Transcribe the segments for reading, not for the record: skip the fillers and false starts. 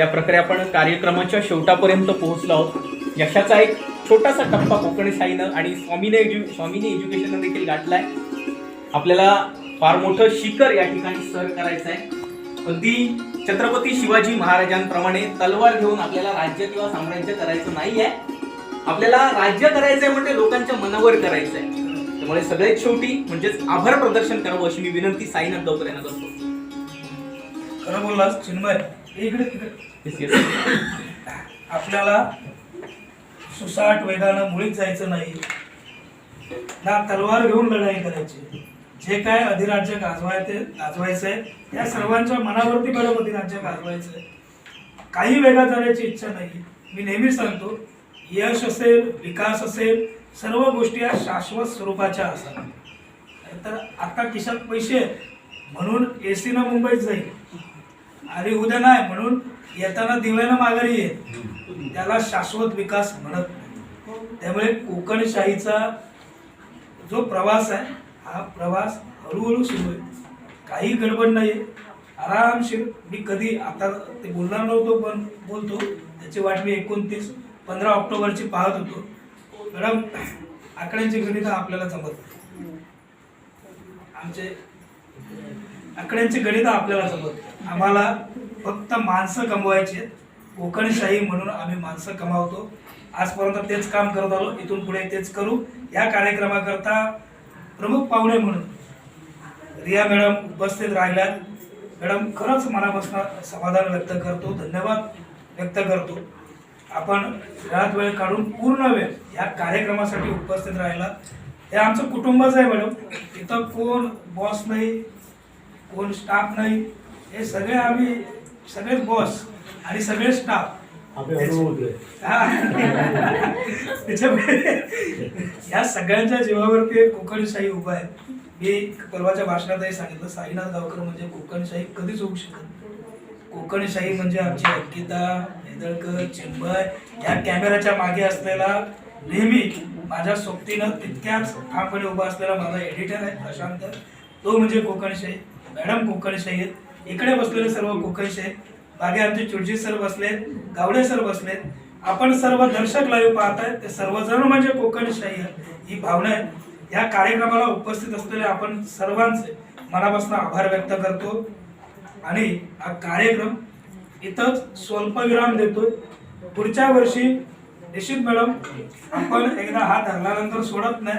अशा प्रकारे आपण कार्यक्रमाच्या शेवटापर्यंत पोहोचलो आहोत। यशाचा एक छोटासा टप्पा कोकणशाहीनं आणि स्वामीने एज्युकेशननं देखील गाठलाय। आपल्याला फार मोठं शिखर या ठिकाणी सर करायचं आहे। अगदी छत्रपती शिवाजी महाराजांप्रमाणे तलवार घेऊन आपल्याला राज्य किंवा साम्राज्य करायचं नाहीये। आपल्याला राज्य करायचंय म्हणजे लोकांच्या मनावर करायचंय। त्यामुळे सगळ्यात शेवटी म्हणजेच आभार प्रदर्शन करावं अशी मी विनंती साईनाथ दौकर यांना करतो। खरं बोललास चिन्मय, इकडे आपल्याला सुसाट वेगानं मुळीच जायचं नाही ना, तलवार घेऊन लढाई करायची। जे काय अधिराज्य गाजवायचंय त्या सर्वांच्या मनावरती बरोबर अधिराज्य गाजवायचंय। काही वेगात जाण्याची इच्छा नाही। मी नेहमी सांगतो, यश असेल, विकास असेल, सर्व गोष्टी या शाश्वत स्वरूपाच्या असतात। तर आता खिशात पैसे म्हणून एसी न मुंबईत जाईल आणि उद्या नाही म्हणून येताना दिव्यानं माघारी येईल, त्याला शाश्वत विकास म्हणत नाही। त्यामुळे कोकणशाहीचा जो प्रवास आहे हा प्रवास हळूहळू सुरू आहे, काही गडबड नाही आहे, आरामशीर। मी कधी आता ते बोलणार नव्हतो पण बोलतो, त्याची वाट मी 15 ऑक्टोबरची पाहत होतो। मॅडम, आकड्यांची गणित आपल्याला जमत नाही, आकड्यांची गणित आपल्याला जमत नाही। आम्हाला फक्त माणसं कमवायची आहेत। कोकणशाही म्हणून आम्ही माणसं कमावतो। आजपर्यंत तेच काम करत आलो, इथून पुढे तेच करू। या कार्यक्रमाकरता प्रमुख पाहुणे म्हणून रिया मॅडम उपस्थित राहिल्यात। मॅडम, खरंच मनापासून समाधान व्यक्त करतो, धन्यवाद व्यक्त करतो। आपण वेळात वेळ काढून पूर्ण वेळ या कार्यक्रमासाठी उपस्थित राहिला। हे आमचं कुटुंबच आहे मॅडम। इथं कोण बॉस नाही, कोण स्टाफ नाही, हे सगळे आम्ही सगळेच बॉस आणि सगळे स्टाफ। त्याच्यामुळे या सगळ्यांच्या जीवावरती कोकणशाही उभा आहे। मी परवाच्या भाषणातही सांगितलं, साईनाथ गावकर म्हणजे कोकणशाही कधीच होऊ शकत। कोकणशाही म्हणजे आमची अंकिता हेदळकर, चिन्मय, या कॅमेऱ्याच्या मागे असलेला नेहमी माझ्या सोबतीनं तितक्याच ठामपणे उभा असलेला माझा एडिटर आहे प्रशांत, तो म्हणजे कोकणशाही। मॅडम कोकणशाही आहेत, इकडे बसलेले सर्व कोकणशाही आहेत। मागे आमचे चुडजी सर बसलेत, गावडे सर बसलेत, आपण सर्व दर्शक लाईव्ह पाहताय ते सर्वजण म्हणजे कोकणशाही ही भावना आहे। या कार्यक्रमाला उपस्थित असलेले आपण सर्वांचे मनापासून आभार व्यक्त करतो आणि हा कार्यक्रम इथंच स्वल्पविराम देतोय। पुढच्या वर्षी निश्चित मॅडम आपण एकदा हात धरल्यानंतर सोडत नाही,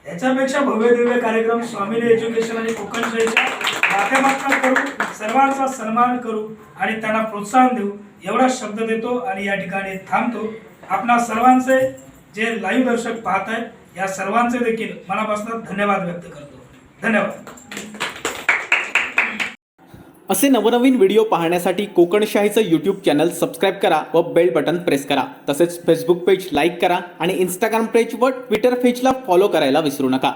याच्यापेक्षा भव्य दिव्य कार्यक्रम स्वामीने एज्युकेशन आणि कोकणशाहीच्या माध्यमातून करू, सर्वांचा सन्मान करू आणि त्यांना प्रोत्साहन देऊ, एवढा शब्द देतो आणि या ठिकाणी थांबतो। आपणा सर्वांचे जे लाईव्ह दर्शक पाहत आहेत या सर्वांचे देखील मनापासून धन्यवाद व्यक्त करतो। धन्यवाद। असे नवनवीन व्हिडिओ पाहण्यासाठी कोकणशाहीचं यूट्यूब चॅनल सबस्क्राईब करा व बेल बटन प्रेस करा। तसेच फेसबुक पेज लाईक करा आणि इंस्टाग्राम पेज व ट्विटर पेजला फॉलो करायला विसरू नका।